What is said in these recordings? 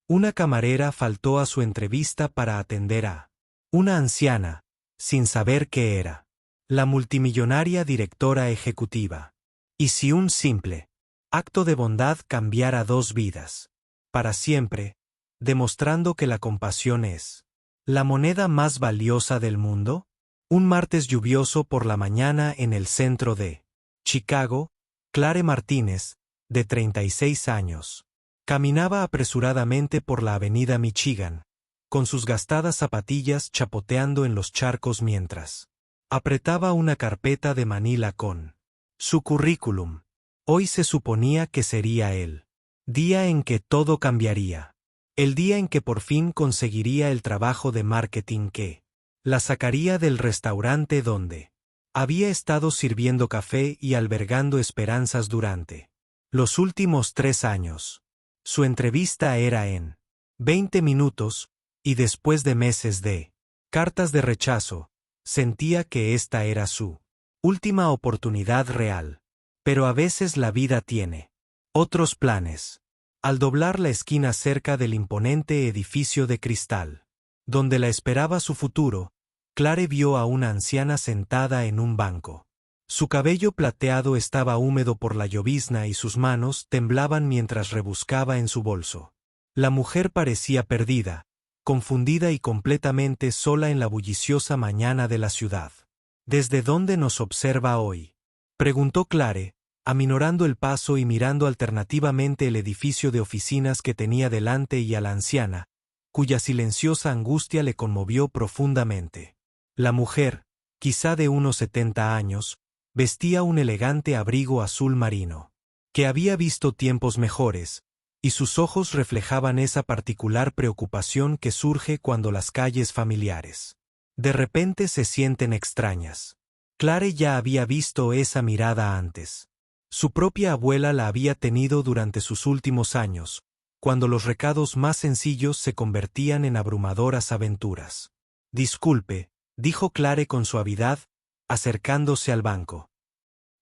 Una camarera faltó a su entrevista para atender a una anciana, sin saber qué era. La multimillonaria directora ejecutiva. ¿Y si un simple acto de bondad cambiara 2 vidas? Para siempre, demostrando que la compasión es la moneda más valiosa del mundo. Un martes lluvioso por la mañana en el centro de Chicago, Clare Martínez, de 36 años, caminaba apresuradamente por la avenida Michigan, con sus gastadas zapatillas chapoteando en los charcos mientras apretaba una carpeta de manila con su currículum. Hoy se suponía que sería el día en que todo cambiaría. El día en que por fin conseguiría el trabajo de marketing que la sacaría del restaurante donde había estado sirviendo café y albergando esperanzas durante los últimos 3 años. Su entrevista era en 20 minutos, y después de meses de cartas de rechazo, sentía que esta era su última oportunidad real. Pero a veces la vida tiene otros planes. Al doblar la esquina cerca del imponente edificio de cristal, donde la esperaba su futuro, Clare vio a una anciana sentada en un banco. Su cabello plateado estaba húmedo por la llovizna y sus manos temblaban mientras rebuscaba en su bolso. La mujer parecía perdida, confundida y completamente sola en la bulliciosa mañana de la ciudad. ¿Desde dónde nos observa hoy?, preguntó Clare, aminorando el paso y mirando alternativamente el edificio de oficinas que tenía delante y a la anciana, cuya silenciosa angustia le conmovió profundamente. La mujer, quizá de unos 70 años, vestía un elegante abrigo azul marino, que había visto tiempos mejores, y sus ojos reflejaban esa particular preocupación que surge cuando las calles familiares de repente se sienten extrañas. Clare ya había visto esa mirada antes. Su propia abuela la había tenido durante sus últimos años, cuando los recados más sencillos se convertían en abrumadoras aventuras. «Disculpe», dijo Clare con suavidad, acercándose al banco.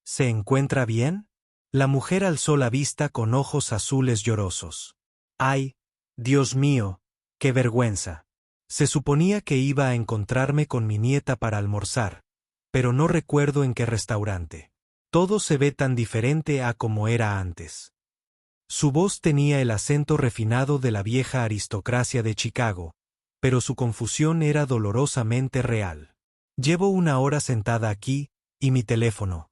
«¿Se encuentra bien?». La mujer alzó la vista con ojos azules llorosos. «Ay, Dios mío, qué vergüenza. Se suponía que iba a encontrarme con mi nieta para almorzar, pero no recuerdo en qué restaurante. Todo se ve tan diferente a como era antes». Su voz tenía el acento refinado de la vieja aristocracia de Chicago, pero su confusión era dolorosamente real. «Llevo 1 hora sentada aquí, y mi teléfono.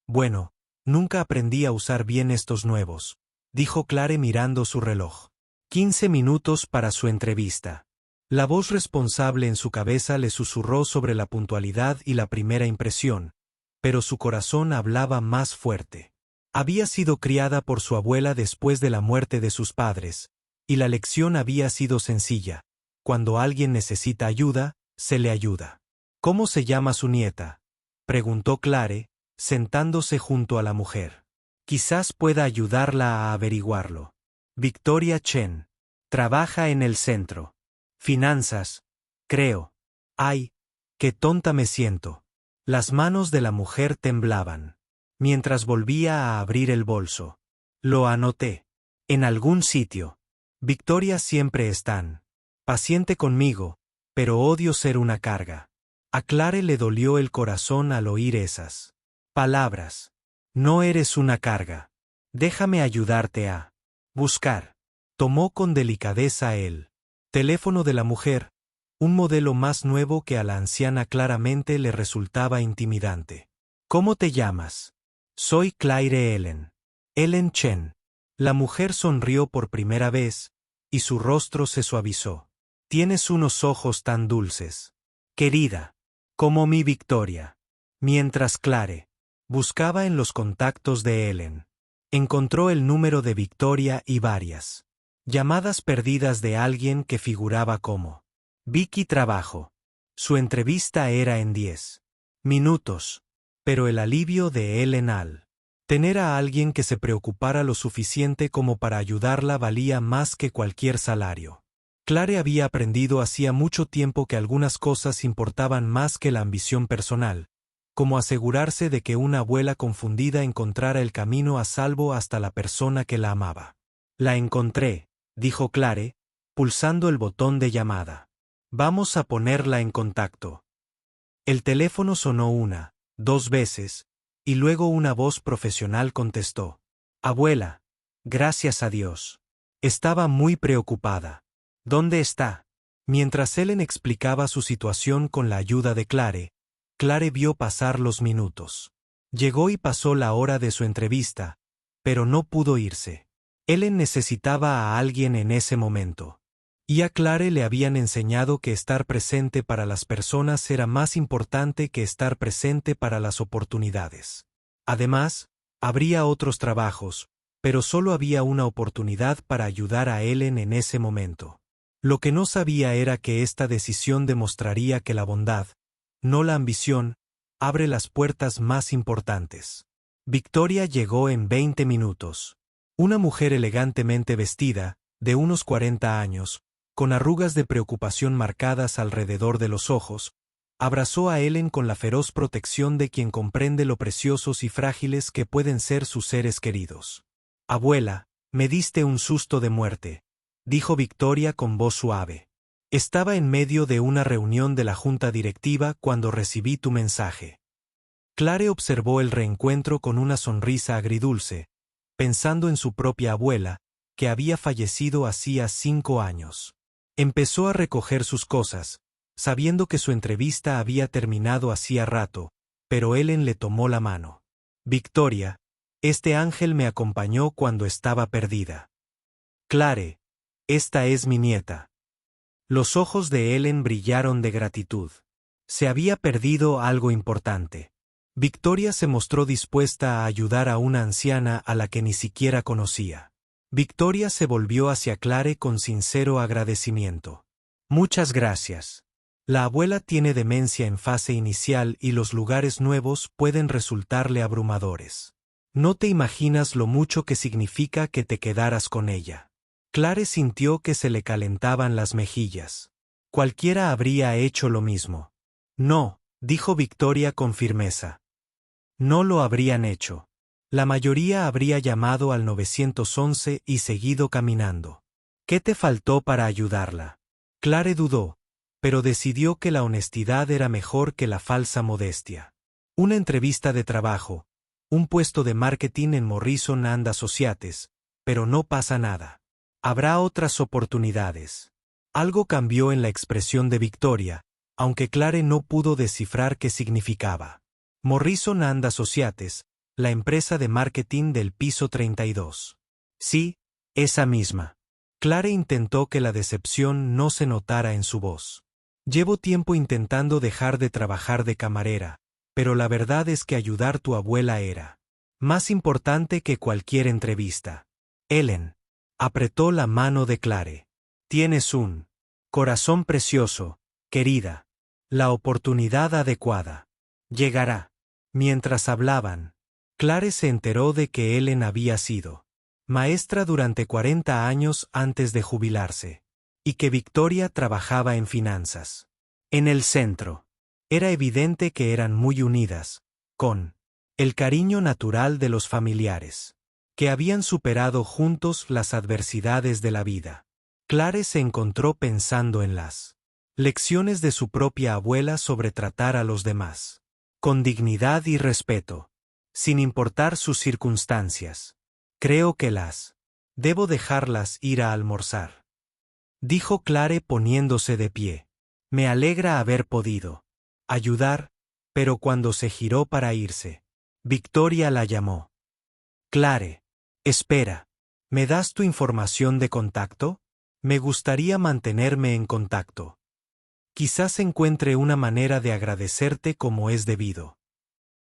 Bueno, nunca aprendí a usar bien estos nuevos», dijo Clare mirando su reloj. 15 minutos para su entrevista. La voz responsable en su cabeza le susurró sobre la puntualidad y la primera impresión, pero su corazón hablaba más fuerte. Había sido criada por su abuela después de la muerte de sus padres, y la lección había sido sencilla: cuando alguien necesita ayuda, se le ayuda. «¿Cómo se llama su nieta?», preguntó Clare, sentándose junto a la mujer. «Quizás pueda ayudarla a averiguarlo». «Victoria Chen. Trabaja en el centro. Finanzas, creo». «Ay, qué tonta me siento». Las manos de la mujer temblaban, mientras volvía a abrir el bolso. «Lo anoté. En algún sitio. Victoria siempre es tan paciente conmigo, pero odio ser una carga». A Clare le dolió el corazón al oír esas palabras. «No eres una carga. Déjame ayudarte a buscar». Tomó con delicadeza el teléfono de la mujer, un modelo más nuevo que a la anciana claramente le resultaba intimidante. «¿Cómo te llamas?». «Soy Claire Ellen. Ellen Chen». La mujer sonrió por primera vez, y su rostro se suavizó. «Tienes unos ojos tan dulces, querida, como mi Victoria». Mientras Clare buscaba en los contactos de Ellen, encontró el número de Victoria y varias llamadas perdidas de alguien que figuraba como Vicky Trabajo. Su entrevista era en 10 minutos, pero el alivio de Ellen al tener a alguien que se preocupara lo suficiente como para ayudarla valía más que cualquier salario. Clare había aprendido hacía mucho tiempo que algunas cosas importaban más que la ambición personal, como asegurarse de que una abuela confundida encontrara el camino a salvo hasta la persona que la amaba. «La encontré», dijo Clare, pulsando el botón de llamada. Vamos a ponerla en contacto. El teléfono sonó 1, 2 veces, y luego una voz profesional contestó. Abuela, gracias a Dios. Estaba muy preocupada. ¿Dónde está? Mientras Ellen explicaba su situación con la ayuda de Clare, Clare vio pasar los minutos. Llegó y pasó la hora de su entrevista, pero no pudo irse. Ellen necesitaba a alguien en ese momento. Y a Clare le habían enseñado que estar presente para las personas era más importante que estar presente para las oportunidades. Además, habría otros trabajos, pero solo había una oportunidad para ayudar a Ellen en ese momento. Lo que no sabía era que esta decisión demostraría que la bondad, no la ambición, abre las puertas más importantes. Victoria llegó en 20 minutos. Una mujer elegantemente vestida, de unos 40 años, con arrugas de preocupación marcadas alrededor de los ojos, abrazó a Ellen con la feroz protección de quien comprende lo preciosos y frágiles que pueden ser sus seres queridos. Abuela, me diste un susto de muerte, dijo Victoria con voz suave. Estaba en medio de una reunión de la junta directiva cuando recibí tu mensaje. Clare observó el reencuentro con una sonrisa agridulce, pensando en su propia abuela, que había fallecido hacía 5 años. Empezó a recoger sus cosas, sabiendo que su entrevista había terminado hacía rato, pero Ellen le tomó la mano. Victoria, este ángel me acompañó cuando estaba perdida. Clare, esta es mi nieta. Los ojos de Ellen brillaron de gratitud. Se había perdido algo importante. Victoria se mostró dispuesta a ayudar a una anciana a la que ni siquiera conocía. Victoria se volvió hacia Clare con sincero agradecimiento. Muchas gracias. La abuela tiene demencia en fase inicial y los lugares nuevos pueden resultarle abrumadores. No te imaginas lo mucho que significa que te quedaras con ella. Clare sintió que se le calentaban las mejillas. Cualquiera habría hecho lo mismo. No, dijo Victoria con firmeza. No lo habrían hecho. La mayoría habría llamado al 911 y seguido caminando. ¿Qué te faltó para ayudarla? Clare dudó, pero decidió que la honestidad era mejor que la falsa modestia. Una entrevista de trabajo, un puesto de marketing en Morrison & Associates, pero no pasa nada. Habrá otras oportunidades. Algo cambió en la expresión de Victoria, aunque Clare no pudo descifrar qué significaba. Morrison & Associates, la empresa de marketing del piso 32. Sí, esa misma. Clare intentó que la decepción no se notara en su voz. Llevo tiempo intentando dejar de trabajar de camarera, pero la verdad es que ayudar a tu abuela era más importante que cualquier entrevista. Ellen apretó la mano de Clare. Tienes un corazón precioso, querida. La oportunidad adecuada llegará. Mientras hablaban, Clare se enteró de que Ellen había sido maestra durante 40 años antes de jubilarse, y que Victoria trabajaba en finanzas. En el centro, era evidente que eran muy unidas, con el cariño natural de los familiares, que habían superado juntos las adversidades de la vida. Clare se encontró pensando en las lecciones de su propia abuela sobre tratar a los demás con dignidad y respeto, sin importar sus circunstancias. Creo que debo dejarlas ir a almorzar, dijo Clare poniéndose de pie. Me alegra haber podido ayudar, pero cuando se giró para irse, Victoria la llamó. Clare, espera, ¿me das tu información de contacto? Me gustaría mantenerme en contacto. Quizás encuentre una manera de agradecerte como es debido.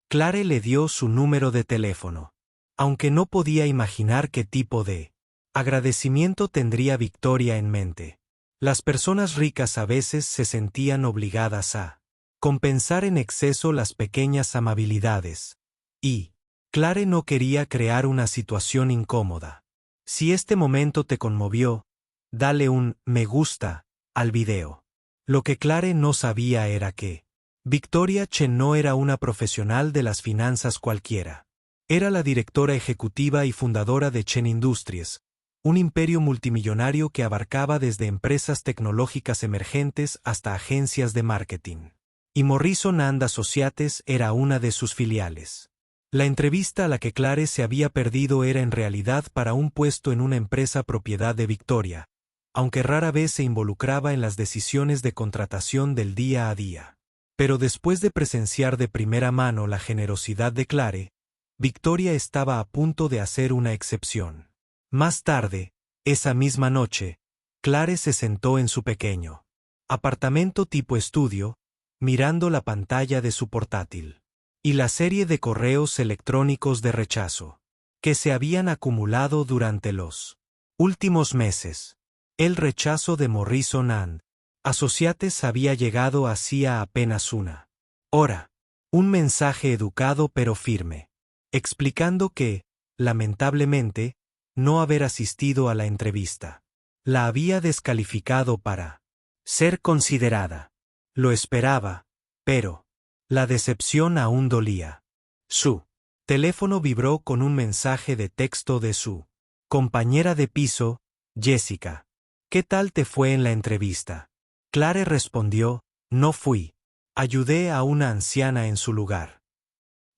Clare le dio su número de teléfono. Aunque no podía imaginar qué tipo de agradecimiento tendría Victoria en mente. Las personas ricas a veces se sentían obligadas a compensar en exceso las pequeñas amabilidades. Y Clare no quería crear una situación incómoda. Si este momento te conmovió, dale un me gusta al video. Lo que Clare no sabía era que Victoria Chen no era una profesional de las finanzas cualquiera. Era la directora ejecutiva y fundadora de Chen Industries, un imperio multimillonario que abarcaba desde empresas tecnológicas emergentes hasta agencias de marketing. Y Morrison & Associates era una de sus filiales. La entrevista a la que Clare se había perdido era en realidad para un puesto en una empresa propiedad de Victoria, aunque rara vez se involucraba en las decisiones de contratación del día a día. Pero después de presenciar de primera mano la generosidad de Clare, Victoria estaba a punto de hacer una excepción. Más tarde, esa misma noche, Clare se sentó en su pequeño apartamento tipo estudio, mirando la pantalla de su portátil y la serie de correos electrónicos de rechazo que se habían acumulado durante los últimos meses. El rechazo de Morrison & Associates había llegado hacía apenas una hora. Un mensaje educado pero firme, explicando que, lamentablemente, no haber asistido a la entrevista la había descalificado para ser considerada. Lo esperaba, pero la decepción aún dolía. Su teléfono vibró con un mensaje de texto de su compañera de piso, Jessica. ¿Qué tal te fue en la entrevista? Clare respondió, no fui. Ayudé a una anciana en su lugar.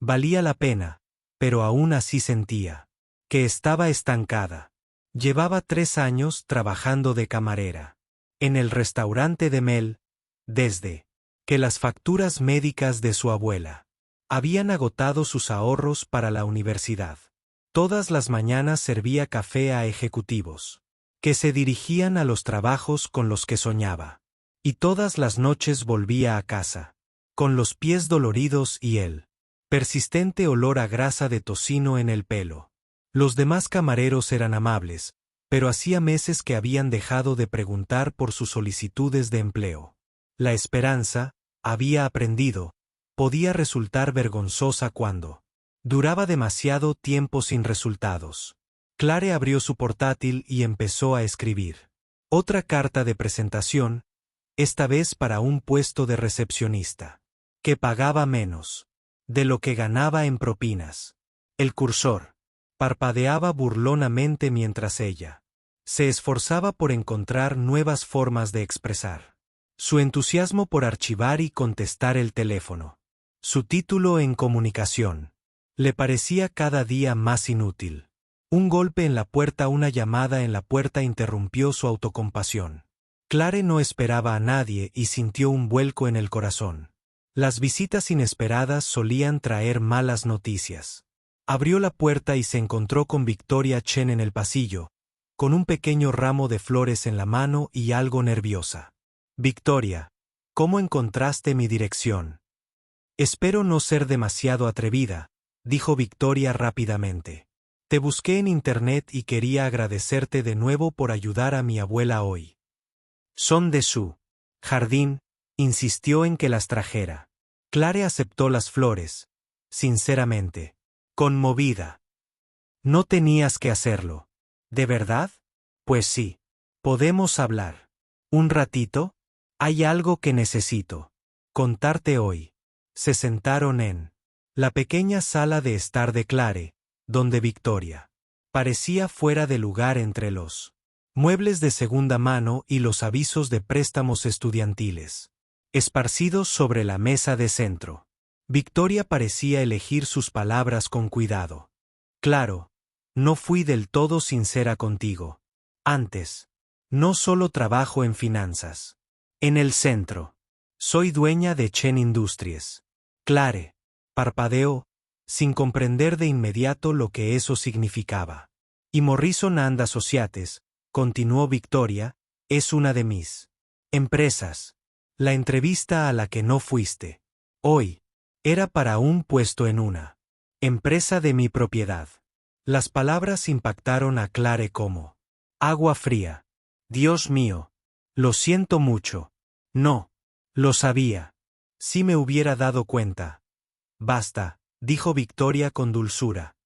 Valía la pena, pero aún así sentía que estaba estancada. Llevaba 3 años trabajando de camarera en el restaurante de Mel, desde que las facturas médicas de su abuela habían agotado sus ahorros para la universidad. Todas las mañanas servía café a ejecutivos que se dirigían a los trabajos con los que soñaba. Y todas las noches volvía a casa, con los pies doloridos y el persistente olor a grasa de tocino en el pelo. Los demás camareros eran amables, pero hacía meses que habían dejado de preguntar por sus solicitudes de empleo. La esperanza, había aprendido, podía resultar vergonzosa cuando duraba demasiado tiempo sin resultados. Clare abrió su portátil y empezó a escribir otra carta de presentación, esta vez para un puesto de recepcionista, que pagaba menos de lo que ganaba en propinas. El cursor parpadeaba burlonamente mientras ella se esforzaba por encontrar nuevas formas de expresar su entusiasmo por archivar y contestar el teléfono. Su título en comunicación le parecía cada día más inútil. Un golpe en la puerta, una llamada en la puerta interrumpió su autocompasión. Clare no esperaba a nadie y sintió un vuelco en el corazón. Las visitas inesperadas solían traer malas noticias. Abrió la puerta y se encontró con Victoria Chen en el pasillo, con un pequeño ramo de flores en la mano y algo nerviosa. Victoria, ¿cómo encontraste mi dirección? Espero no ser demasiado atrevida, dijo Victoria rápidamente. Te busqué en internet y quería agradecerte de nuevo por ayudar a mi abuela hoy. Son de su jardín, insistió en que las trajera. Clare aceptó las flores, sinceramente, conmovida. No tenías que hacerlo. ¿De verdad? Pues sí. ¿Podemos hablar un ratito? Hay algo que necesito contarte hoy. Se sentaron en la pequeña sala de estar de Clare, donde Victoria parecía fuera de lugar entre los muebles de segunda mano y los avisos de préstamos estudiantiles esparcidos sobre la mesa de centro. Victoria parecía elegir sus palabras con cuidado. Claro, no fui del todo sincera contigo. Antes, no solo trabajo en finanzas. En el centro. Soy dueña de Chen Industries. Clare, parpadeó, sin comprender de inmediato lo que eso significaba. Y Morrison & Associates, continuó Victoria, es una de mis empresas. La entrevista a la que no fuiste hoy era para un puesto en una empresa de mi propiedad. Las palabras impactaron a Clare como agua fría. Dios mío, lo siento mucho. No, lo sabía. Si me hubiera dado cuenta. Basta, dijo Victoria con dulzura.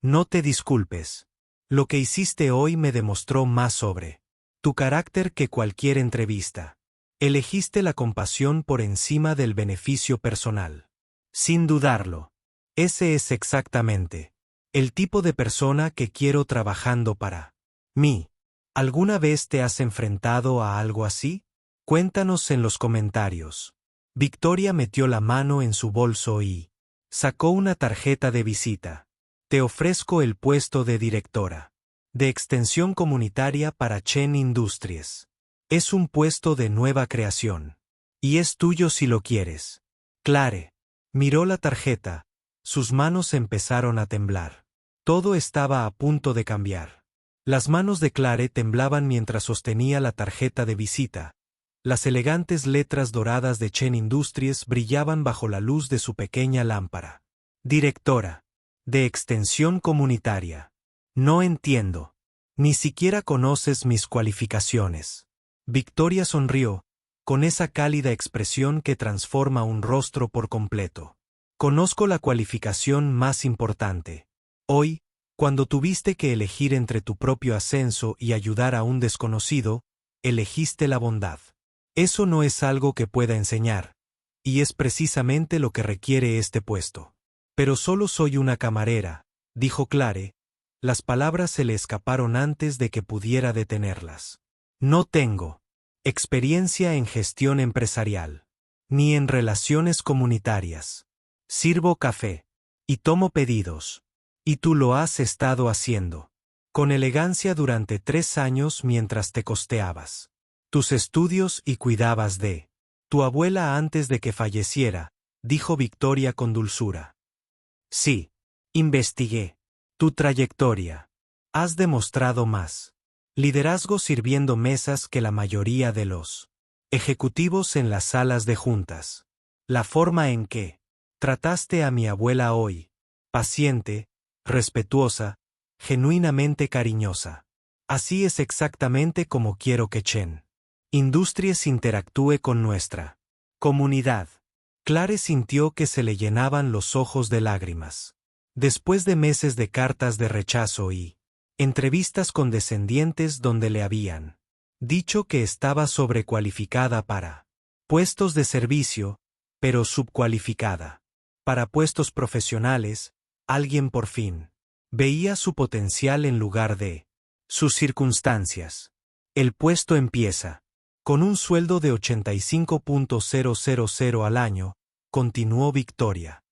No te disculpes. Lo que hiciste hoy me demostró más sobre tu carácter que cualquier entrevista. Elegiste la compasión por encima del beneficio personal. Sin dudarlo. Ese es exactamente el tipo de persona que quiero trabajando para ¿Alguna vez te has enfrentado a algo así? Cuéntanos en los comentarios. Victoria metió la mano en su bolso y sacó una tarjeta de visita. Te ofrezco el puesto de directora de extensión comunitaria para Chen Industries. Es un puesto de nueva creación. Y es tuyo si lo quieres. Clare miró la tarjeta. Sus manos empezaron a temblar. Todo estaba a punto de cambiar. Las manos de Clare temblaban mientras sostenía la tarjeta de visita. Las elegantes letras doradas de Chen Industries brillaban bajo la luz de su pequeña lámpara. Directora de extensión comunitaria. No entiendo. Ni siquiera conoces mis cualificaciones. Victoria sonrió, con esa cálida expresión que transforma un rostro por completo. Conozco la cualificación más importante. Hoy, cuando tuviste que elegir entre tu propio ascenso y ayudar a un desconocido, elegiste la bondad. Eso no es algo que pueda enseñar, y es precisamente lo que requiere este puesto. Pero solo soy una camarera, dijo Clare. Las palabras se le escaparon antes de que pudiera detenerlas. No tengo experiencia en gestión empresarial, ni en relaciones comunitarias. Sirvo café y tomo pedidos. Y tú lo has estado haciendo con elegancia durante 3 años mientras te costeabas tus estudios y cuidabas de tu abuela antes de que falleciera, dijo Victoria con dulzura. Sí, investigué tu trayectoria. Has demostrado más liderazgo sirviendo mesas que la mayoría de los ejecutivos en las salas de juntas. La forma en que trataste a mi abuela hoy, paciente, respetuosa, genuinamente cariñosa. Así es exactamente como quiero que Chen Industries interactúe con nuestra comunidad. Clare sintió que se le llenaban los ojos de lágrimas. Después de meses de cartas de rechazo y entrevistas condescendientes donde le habían dicho que estaba sobrecualificada para puestos de servicio, pero subcualificada para puestos profesionales, alguien por fin veía su potencial en lugar de sus circunstancias. El puesto empieza con un sueldo de 85.000 al año, continuó Victoria.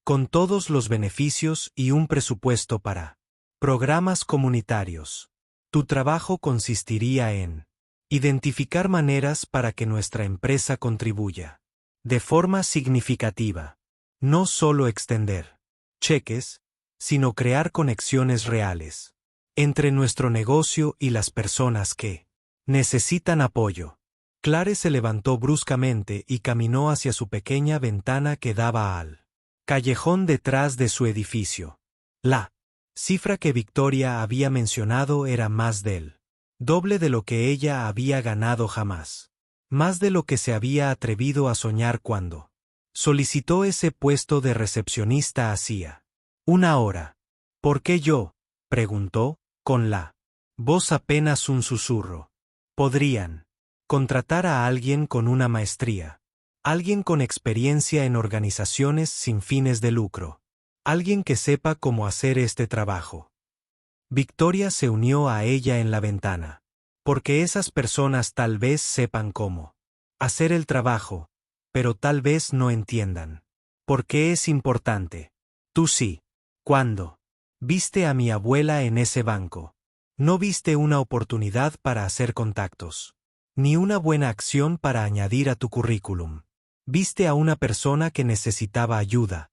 Con todos los beneficios y un presupuesto para programas comunitarios. Tu trabajo consistiría en identificar maneras para que nuestra empresa contribuya de forma significativa. No solo extender cheques, sino crear conexiones reales entre nuestro negocio y las personas que necesitan apoyo. Clare se levantó bruscamente y caminó hacia su pequeña ventana que daba al callejón detrás de su edificio. La cifra que Victoria había mencionado era más del doble de lo que ella había ganado jamás. Más de lo que se había atrevido a soñar cuando solicitó ese puesto de recepcionista hacía 1 hora. ¿Por qué yo?, preguntó, con la voz apenas un susurro. Podrían contratar a alguien con una maestría, alguien con experiencia en organizaciones sin fines de lucro, alguien que sepa cómo hacer este trabajo. Victoria se unió a ella en la ventana. Porque esas personas tal vez sepan cómo hacer el trabajo, pero tal vez no entiendan por qué es importante. Tú sí. ¿Cuándo viste a mi abuela en ese banco? No viste una oportunidad para hacer contactos, ni una buena acción para añadir a tu currículum. Viste a una persona que necesitaba ayuda,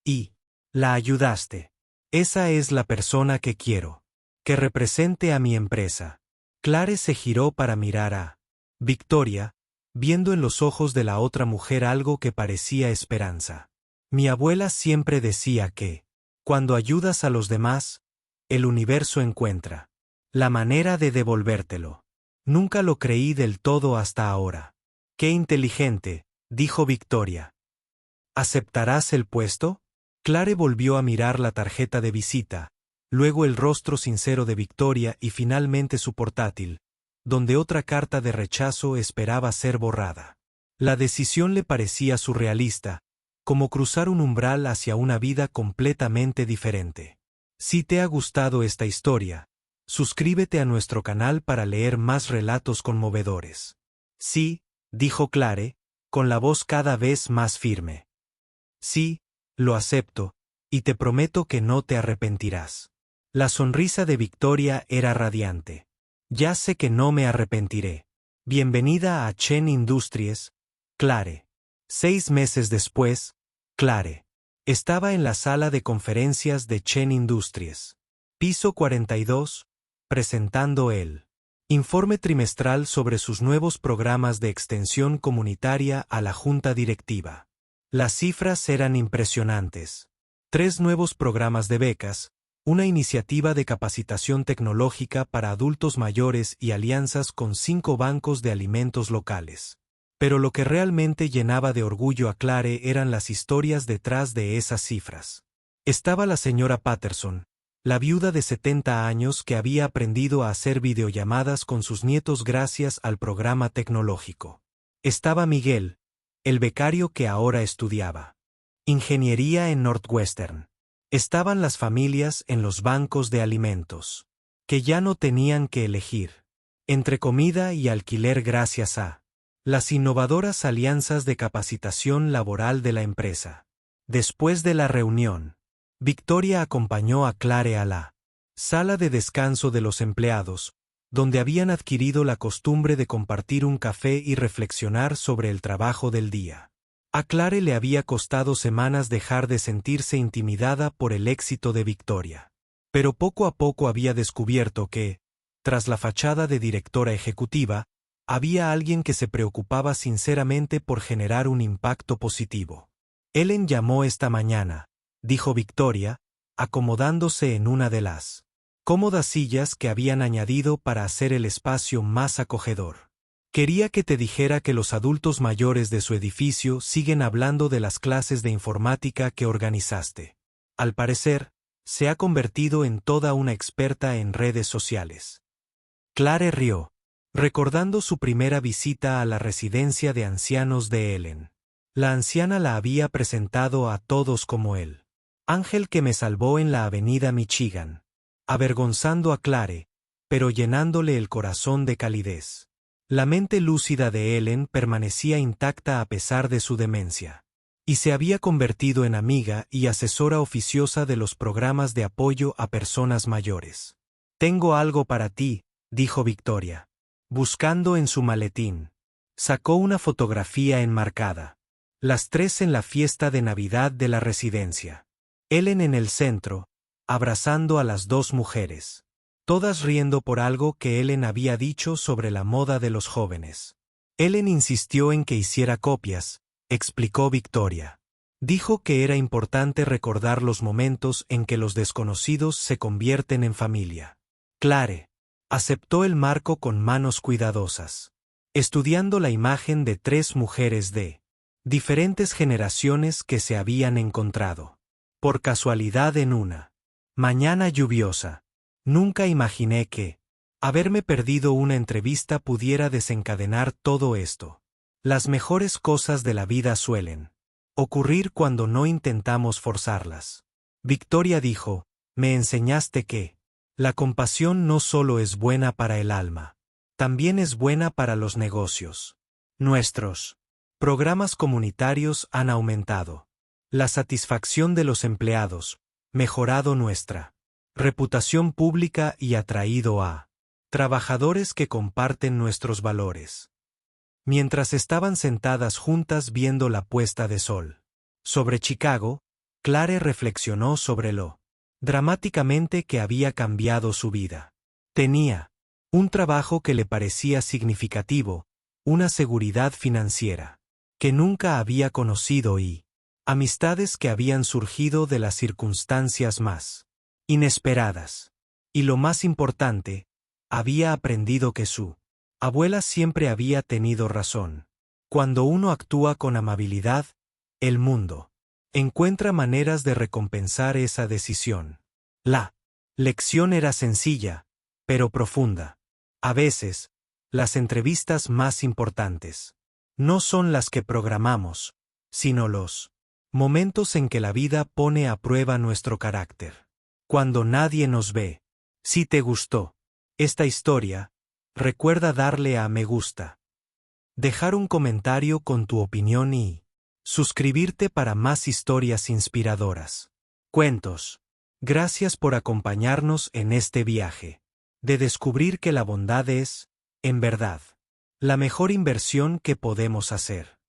y la ayudaste. Esa es la persona que quiero que represente a mi empresa. Clare se giró para mirar a Victoria, viendo en los ojos de la otra mujer algo que parecía esperanza. Mi abuela siempre decía que, cuando ayudas a los demás, el universo encuentra la manera de devolvértelo. Nunca lo creí del todo hasta ahora. Qué inteligente, dijo Victoria. ¿Aceptarás el puesto? Clare volvió a mirar la tarjeta de visita, luego el rostro sincero de Victoria y finalmente su portátil, donde otra carta de rechazo esperaba ser borrada. La decisión le parecía surrealista, como cruzar un umbral hacia una vida completamente diferente. Si te ha gustado esta historia, Suscríbete a nuestro canal para leer más relatos conmovedores. Sí, dijo Clare, con la voz cada vez más firme. Sí, lo acepto, y te prometo que no te arrepentirás. La sonrisa de Victoria era radiante. Ya sé que no me arrepentiré. Bienvenida a Chen Industries, Clare. 6 meses después, Clare estaba en la sala de conferencias de Chen Industries. Piso 42, presentando el informe trimestral sobre sus nuevos programas de extensión comunitaria a la junta directiva. Las cifras eran impresionantes. 3 nuevos programas de becas, una iniciativa de capacitación tecnológica para adultos mayores y alianzas con 5 bancos de alimentos locales. Pero lo que realmente llenaba de orgullo a Clare eran las historias detrás de esas cifras. Estaba la señora Patterson, la viuda de 70 años que había aprendido a hacer videollamadas con sus nietos gracias al programa tecnológico. Estaba Miguel, el becario que ahora estudiaba ingeniería en Northwestern. Estaban las familias en los bancos de alimentos, que ya no tenían que elegir entre comida y alquiler gracias a las innovadoras alianzas de capacitación laboral de la empresa. Después de la reunión, Victoria acompañó a Clare a la sala de descanso de los empleados, donde habían adquirido la costumbre de compartir un café y reflexionar sobre el trabajo del día. A Clare le había costado semanas dejar de sentirse intimidada por el éxito de Victoria. Pero poco a poco había descubierto que, tras la fachada de directora ejecutiva, había alguien que se preocupaba sinceramente por generar un impacto positivo. Ellen llamó esta mañana, dijo Victoria, acomodándose en una de las cómodas sillas que habían añadido para hacer el espacio más acogedor. Quería que te dijera que los adultos mayores de su edificio siguen hablando de las clases de informática que organizaste. Al parecer, se ha convertido en toda una experta en redes sociales. Clare rió, recordando su primera visita a la residencia de ancianos de Ellen. La anciana la había presentado a todos como el ángel que me salvó en la avenida Michigan, avergonzando a Clare, pero llenándole el corazón de calidez. La mente lúcida de Ellen permanecía intacta a pesar de su demencia, y se había convertido en amiga y asesora oficiosa de los programas de apoyo a personas mayores. Tengo algo para ti, dijo Victoria. Buscando en su maletín, sacó una fotografía enmarcada. Las 3 en la fiesta de Navidad de la residencia. Ellen en el centro, abrazando a las 2 mujeres. Todas riendo por algo que Ellen había dicho sobre la moda de los jóvenes. Ellen insistió en que hiciera copias, explicó Victoria. Dijo que era importante recordar los momentos en que los desconocidos se convierten en familia. Clare aceptó el marco con manos cuidadosas, estudiando la imagen de 3 mujeres de diferentes generaciones que se habían encontrado. Por casualidad en una mañana lluviosa. Nunca imaginé que haberme perdido una entrevista pudiera desencadenar todo esto. Las mejores cosas de la vida suelen ocurrir cuando no intentamos forzarlas. Victoria dijo, me enseñaste que la compasión no solo es buena para el alma, también es buena para los negocios. Nuestros programas comunitarios han aumentado la satisfacción de los empleados, mejorado nuestra reputación pública y atraído a trabajadores que comparten nuestros valores. Mientras estaban sentadas juntas viendo la puesta de sol sobre Chicago, Clare reflexionó sobre lo dramáticamente que había cambiado su vida. Tenía un trabajo que le parecía significativo, una seguridad financiera que nunca había conocido y amistades que habían surgido de las circunstancias más inesperadas. Y lo más importante, había aprendido que su abuela siempre había tenido razón. Cuando uno actúa con amabilidad, el mundo encuentra maneras de recompensar esa decisión. La lección era sencilla, pero profunda. A veces, las entrevistas más importantes no son las que programamos, sino los momentos en que la vida pone a prueba nuestro carácter. Cuando nadie nos ve. Si te gustó esta historia, recuerda darle a me gusta, dejar un comentario con tu opinión y suscribirte para más historias inspiradoras. Cuentos. Gracias por acompañarnos en este viaje de descubrir que la bondad es, en verdad, la mejor inversión que podemos hacer.